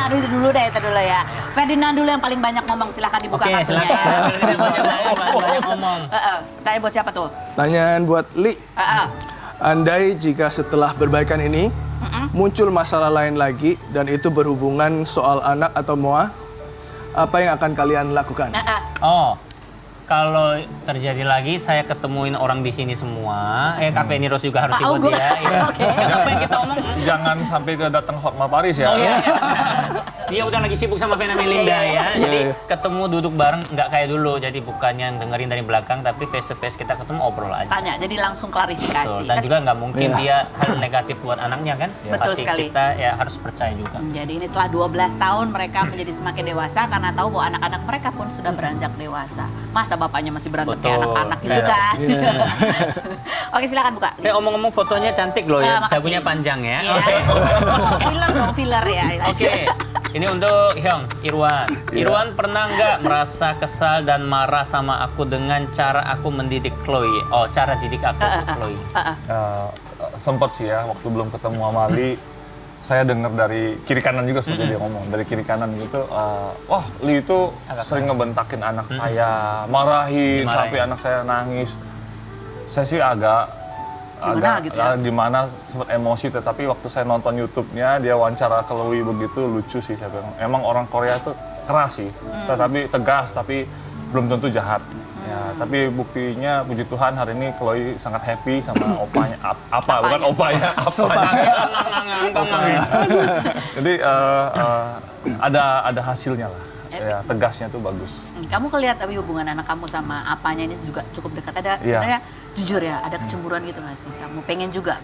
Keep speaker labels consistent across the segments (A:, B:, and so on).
A: itu dulu ya. Ferdinand dulu yang paling banyak ngomong, silahkan dibuka
B: Oke,
A: kartunya.
B: silakan. Banyak ngomong.
A: Tanya buat siapa tuh?
C: Tanyaan buat Li. Andai jika setelah perbaikan ini muncul masalah lain lagi dan itu berhubungan soal anak atau Moa, apa yang akan kalian lakukan?
B: Oh, kalau terjadi lagi, saya ketemuin orang di sini semua. Cafe Niros juga harus ikut dia.
A: Oke.
B: Apa yang kita omong?
D: Jangan sampai ke datang Hotma Paris ya.
B: Oh iya. Dia udah lagi sibuk sama Vena Melinda ya. Jadi ketemu duduk bareng nggak kayak dulu. Jadi bukannya dengerin dari belakang, tapi face to face kita ketemu obrol aja.
A: Tanya, jadi langsung klarifikasi.
B: Betul. Dan juga nggak mungkin dia hal negatif buat anaknya kan.
A: Betul
B: Pasti
A: sekali.
B: kita ya harus percaya juga.
A: Jadi ini setelah 12 tahun mereka menjadi semakin dewasa karena tahu bahwa anak-anak mereka pun sudah beranjak dewasa. Masa bapaknya masih berantem kayak
B: Betul.
A: anak-anak gitu kan. Oke, silakan buka.
B: Omong-omong fotonya cantik loh ya.
A: Makasih.
B: Dagunya panjang ya.
A: Iya. Filler dong, filler ya.
B: Oke, ini untuk Hyung, Irwan. Irwan pernah nggak merasa kesal dan marah sama aku dengan cara aku mendidik Chloe? Oh, cara didik aku ke Chloe.
D: Sempat sih ya, waktu belum ketemu sama Li, saya dengar dari kiri kanan juga seperti dia ngomong. Dari kiri kanan gitu, wah Li itu sering ngebentakin anak saya, marahin
B: Dimarahin.
D: sampai anak saya nangis. Saya sih agak
A: gitu ya?
D: dimana sempat emosi, tetapi waktu saya nonton YouTube-nya dia wawancara Chloe begitu lucu sih, saya bilang. Emang orang Korea tuh keras sih, tetapi tegas, tapi belum tentu jahat. Ya, tapi buktinya puji Tuhan hari ini Chloe sangat happy sama opanya, bukan opanya, apanya. Jadi ada hasilnya lah. Ya, tegasnya tuh bagus.
A: Kamu kelihatan tapi hubungan anak kamu sama apanya ini juga cukup dekat. Ada sebenarnya jujur ya, ada kecemburuan gitu nggak sih? Kamu pengen juga?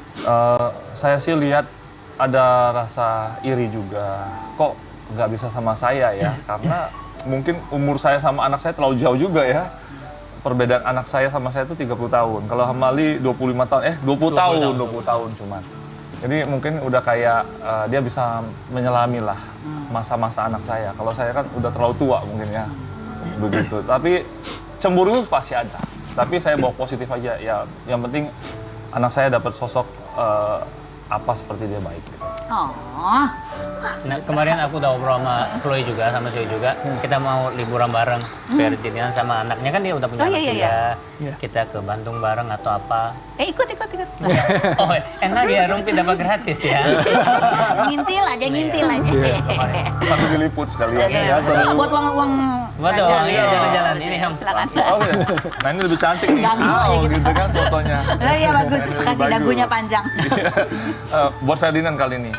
D: Saya sih lihat ada rasa iri juga. Kok nggak bisa sama saya ya? Karena mungkin umur saya sama anak saya terlalu jauh juga ya. Perbedaan anak saya sama saya itu 30 tahun. Kalau Hamali 25 tahun, 20 tahun cuman. Jadi mungkin udah kayak dia bisa menyelami lah masa-masa anak saya. Kalau saya kan udah terlalu tua mungkin ya. Begitu. Tapi cemburu pasti ada. Tapi saya bawa positif aja. Ya, yang penting anak saya dapat sosok apa seperti dia baik.
A: Oh.
B: Nah, kemarin aku udah ngobrol sama Chloe juga, sama Zoe juga. Kita mau liburan bareng. Ferdinand sama anaknya kan dia udah punya anak dia. Kita ke Bandung bareng atau apa.
A: Ikut.
B: Oh, enak ya, Rumpi dapat gratis ya.
A: Ngintil aja.
D: Sambil diliput sekalian ya.
A: Buat uang
B: Betul,
A: jajan.
B: iya jalan-jalan. Ini Hyung.
A: Silakan.
D: Oh, ya. Nah ini lebih cantik nih.
A: Ganggu aja gitu.
D: Gitu kan fotonya.
A: Iya bagus,
D: Ini lebih
A: kasih
D: bagus.
A: dagunya panjang.
D: Buat Ferdinand kali ini,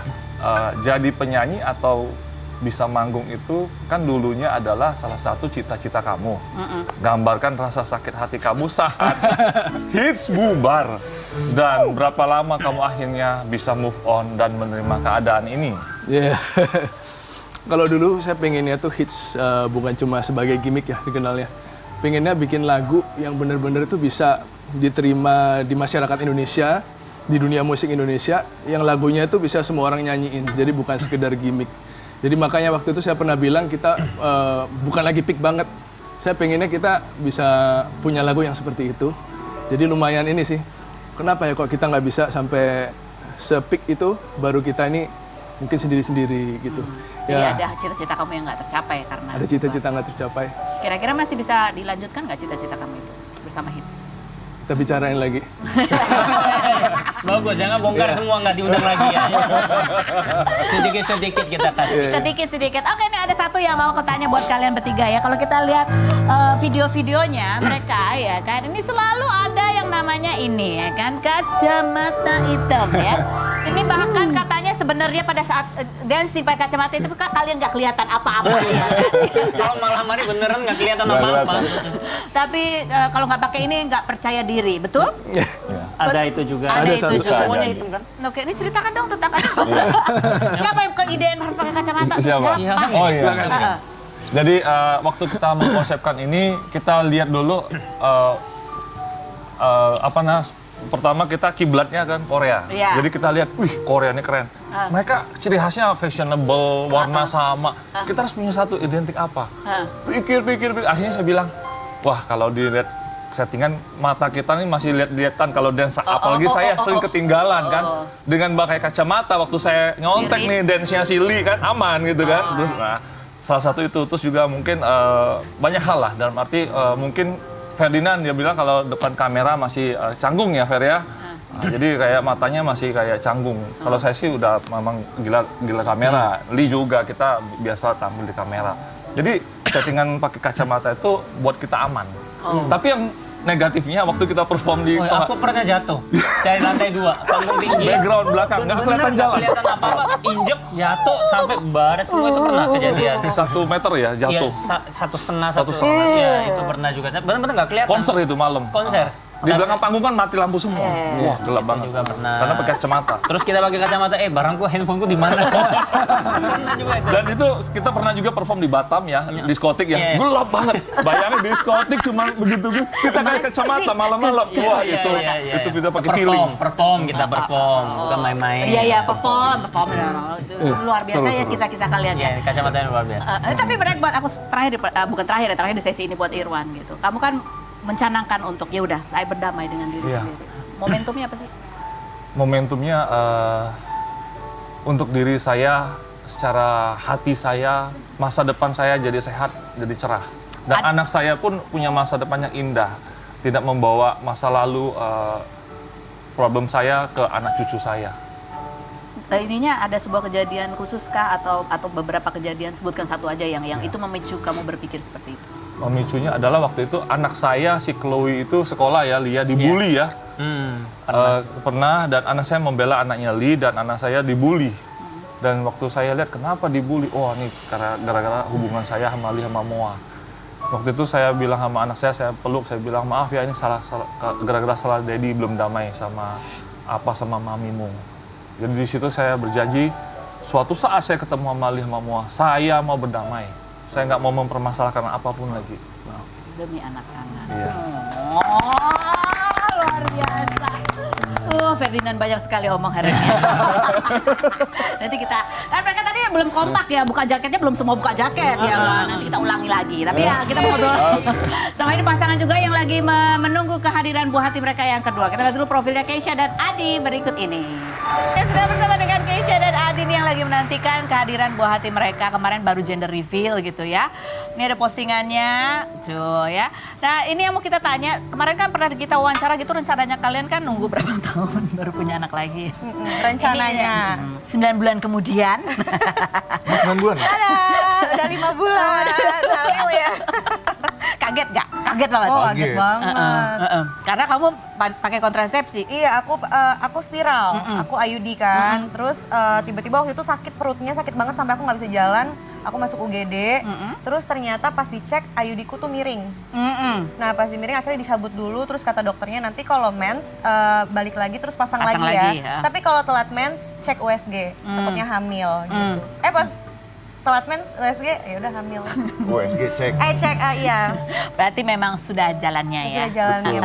D: jadi penyanyi atau bisa manggung itu kan dulunya adalah salah satu cita-cita kamu. Gambarkan rasa sakit hati kamu saat hits bubar. Dan berapa lama kamu akhirnya bisa move on dan menerima keadaan ini?
C: Yeah. Kalau dulu saya pengennya tuh hits bukan cuma sebagai gimmick ya dikenalnya. Pengennya bikin lagu yang benar-benar itu bisa diterima di masyarakat Indonesia, di dunia musik Indonesia, yang lagunya itu bisa semua orang nyanyiin. Jadi bukan sekedar gimmick. Jadi makanya waktu itu saya pernah bilang kita bukan lagi peak banget. Saya pengennya kita bisa punya lagu yang seperti itu. Jadi lumayan ini sih. Kenapa ya kok kita nggak bisa sampai se-peak itu, baru kita ini mungkin sendiri-sendiri gitu.
A: Jadi ada cita-cita kamu yang nggak tercapai karena
C: Ada cita-cita nggak tercapai.
A: Kira-kira masih bisa dilanjutkan nggak cita-cita kamu itu bersama hits?
C: Kita bicarain lagi.
B: Bagus, jangan bongkar semua, nggak diundang lagi ya. Sedikit-sedikit kita kasih.
A: Sedikit-sedikit. Oke, ini ada satu yang mau aku tanya buat kalian bertiga ya. Kalau kita lihat video-videonya mereka ya kan, ini selalu ada yang namanya ini ya kan, kacamata hitam ya. Ini bahkan katanya sebenarnya pada saat dancing pakai kacamata itu kalian nggak kelihatan apa-apa ya kan.
B: Kalau malam hari beneran nggak kelihatan apa-apa.
A: Tapi kalau nggak pakai ini nggak percaya diri, betul?
B: Ada itu juga.
A: Ada
C: satu
A: itu juga.
B: Semuanya hitam kan?
A: Oke, ini ceritakan dong tentang kacamata. Siapa yang keidean harus pakai kacamata?
D: Siapa? Oh iya. Jadi waktu kita mengkonsepkan ini, kita lihat dulu pertama kita kiblatnya kan Korea.
A: Iya.
D: Jadi kita lihat, wih Korea ini keren. Mereka ciri khasnya fashionable, warna sama. Kita harus punya satu identik apa? Pikir. Akhirnya saya bilang, wah kalau dilihat settingan mata kita nih masih lihat-lihatan kalau dance, apalagi saya sering ketinggalan kan dengan pakai kacamata waktu saya nyontek nih dance-nya Silly kan aman gitu kan. Terus salah satu itu, terus juga mungkin banyak hal lah dalam arti mungkin Ferdinand dia bilang kalau depan kamera masih canggung ya Fer ya. Jadi kayak matanya masih kayak canggung. Kalau saya sih udah memang gila kamera. Lee juga kita biasa tampil di kamera. Jadi settingan pakai kacamata itu buat kita aman. Tapi yang negatifnya waktu kita perform di
B: Aku pernah jatuh dari lantai 2, panggung tinggi.
D: background belakang nggak kelihatan jalan.
B: Nggak kelihatan apa-apa, injek, jatuh sampai badan semua itu pernah kejadian.
D: 1 meter ya jatuh.
B: Iya, 1,5
D: 1,5.
B: Iya, itu pernah juga. Benar-benar nggak kelihatan.
D: Konser itu malam.
B: Konser.
D: Di belakang panggung kan mati lampu semua. Wah, gelap banget.
B: juga pernah.
D: Karena pakai kacamata.
B: Terus kita pakai kacamata, barangku, handphoneku di mana? Pernah juga itu.
D: Dan itu kita pernah juga perform di Batam ya, diskotik ya.
B: Iya.
D: Gelap banget. Bayangin diskotik cuma begitu kita pakai kacamata malam-malam. Wah, itu kita pakai feeling.
B: Perform, bukan main-main.
A: Iya, perform. Itu luar biasa ya kisah-kisah kalian ya.
B: Iya, kacamatanya luar biasa.
A: Tapi benar buat aku terakhir di sesi ini buat Irwan gitu. Kamu kan mencanangkan untuk ya udah saya berdamai dengan diri sendiri. Momentumnya apa sih?
D: Momentumnya untuk diri saya, secara hati saya, masa depan saya jadi sehat, jadi cerah. Dan anak saya pun punya masa depan yang indah. Tidak membawa masa lalu problem saya ke anak cucu saya.
A: Ininya ada sebuah kejadian khusus kah atau beberapa kejadian, sebutkan satu aja yang itu memicu kamu berpikir seperti itu.
D: Memicunya adalah waktu itu anak saya si Chloe itu sekolah ya, Lia dibully ya. Pernah dan anak saya membela anaknya Lee dan anak saya dibully. Dan waktu saya lihat kenapa dibully, oh ini karena gara-gara hubungan saya sama Lee sama Moa. Waktu itu saya bilang sama anak saya peluk, saya bilang maaf ya ini gara-gara salah Daddy belum damai sama mamimu. Jadi di situ saya berjanji suatu saat saya ketemu sama Lee sama Moa, saya mau berdamai. Saya nggak mau mempermasalahkan apapun lagi.
A: Demi anak-anak.
D: Iya.
A: Luar biasa. Ferdinand banyak sekali omong hari ini. Nanti kita, kan mereka tadi belum kompak ya, buka jaketnya belum semua buka jaket ya kan. Nanti kita ulangi lagi. Tapi ya kita mau ngobrol sama ini pasangan juga yang lagi menunggu kehadiran buah hati mereka yang kedua. Kita lihat dulu profilnya Keisha dan Adi berikut ini. Saya sudah bersama dengan Keisha dan Adi yang lagi menantikan kehadiran buah hati mereka. Kemarin baru gender reveal gitu ya. Ini ada postingannya, tuh ya. Nah ini yang mau kita tanya, kemarin kan pernah kita wawancara gitu, rencananya kalian kan nunggu berapa tahun baru punya anak lagi?
E: Rencananya.
A: Ini, 9 bulan kemudian.
C: 9 bulan?
E: Udah 5 bulan. Hamil ya.
A: Kaget gak? Kaget banget.
E: Oh, kaget banget.
A: Karena kamu pakai kontrasepsi.
E: Iya, aku spiral, aku IUD kan. Terus tiba-tiba waktu itu sakit perutnya, sakit banget sampai aku nggak bisa jalan. Aku masuk UGD, terus ternyata pas dicek IUD-ku tuh miring. Nah pas di miring akhirnya dicabut dulu, terus kata dokternya nanti kalau mens balik lagi terus pasang lagi ya. Tapi kalau telat mens cek USG, takutnya hamil gitu. Pas telat mens USG ya udah hamil.
F: USG cek.
E: Cek iya.
A: Berarti memang sudah jalannya ya.
E: Sudah jalannya.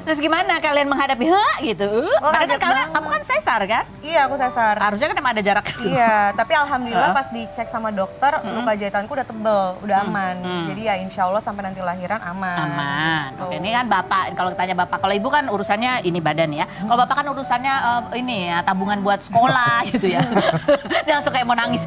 A: Terus gimana kalian menghadapi gitu? Padahal kan kamu kan sesar kan?
E: Iya aku sesar.
A: Harusnya kan emang ada jarak itu.
E: Iya, tapi alhamdulillah pas dicek sama dokter luka jahitanku udah tebel, udah aman. Jadi ya insya Allah sampai nanti lahiran aman.
A: Aman.
E: Gitu.
A: Oke, ini kan bapak. Kalau tanya bapak, kalau ibu kan urusannya ini badan ya. Kalau bapak kan urusannya ini ya tabungan buat sekolah gitu ya. Dia langsung kayak mau nangis.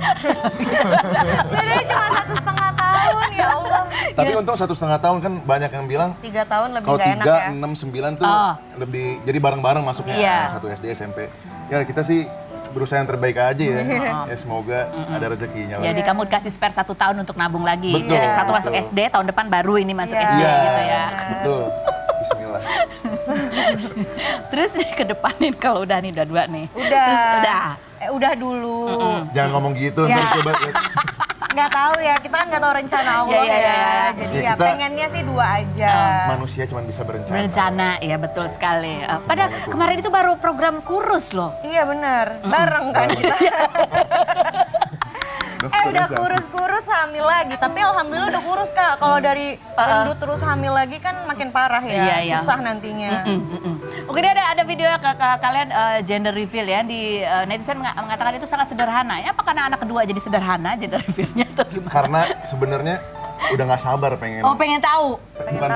E: Bedanya cuma 1,5 tahun ya Allah.
F: Tapi untung 1,5 tahun kan banyak yang bilang
E: 3 tahun lebih
F: kalau
E: gak enak ya.
F: 3, 6, 9 tuh lebih jadi bareng-bareng masuknya.
A: Iya.
F: Satu SD, SMP. Ya kita sih berusaha yang terbaik aja ya. Ya semoga ada rezekinya lah.
A: Jadi kamu dikasih spare 1 tahun untuk nabung lagi.
F: Betul,
A: Jadi satu masuk
F: betul.
A: SD, tahun depan baru ini masuk
E: Iya.
A: SD
F: Iya,
A: gitu ya.
F: betul. Bismillah.
A: Terus nih ke depanin kalau udah nih, udah 2 nih.
E: Udah.
A: Terus udah.
E: Udah dulu.
F: Jangan ngomong gitu,
E: Ya.
F: ntar coba.
E: Nggak tahu ya, kita kan nggak tahu rencana Allah
A: Iya, iya, iya.
E: Jadi
F: Ya,
E: ya
F: kita-
E: pengennya sih 2 aja.
F: Manusia cuma bisa berencana.
A: Berencana, ya betul sekali. Padahal kemarin itu baru program kurus loh.
E: Iya benar, bareng kan kita. Udah kurus-kurus hamil lagi, tapi alhamdulillah udah kurus Kak. Kalau dari gendut terus hamil lagi kan makin parah ya,
A: Iya, iya.
E: susah nantinya.
A: Oke, ini ada video ke kalian gender reveal ya, di netizen mengatakan itu sangat sederhana. Ya apa karena anak kedua jadi sederhana gender revealnya atau gimana?
F: Karena sebenarnya udah nggak sabar pengen.
A: Oh, pengen tahu.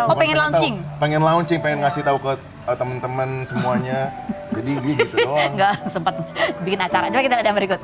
A: Oh, pengen launching.
F: Tahu. Pengen launching, pengen ngasih tahu ke teman-teman semuanya. Jadi dia gitu doang.
A: Enggak sempat bikin acara. Coba kita lihat yang berikut.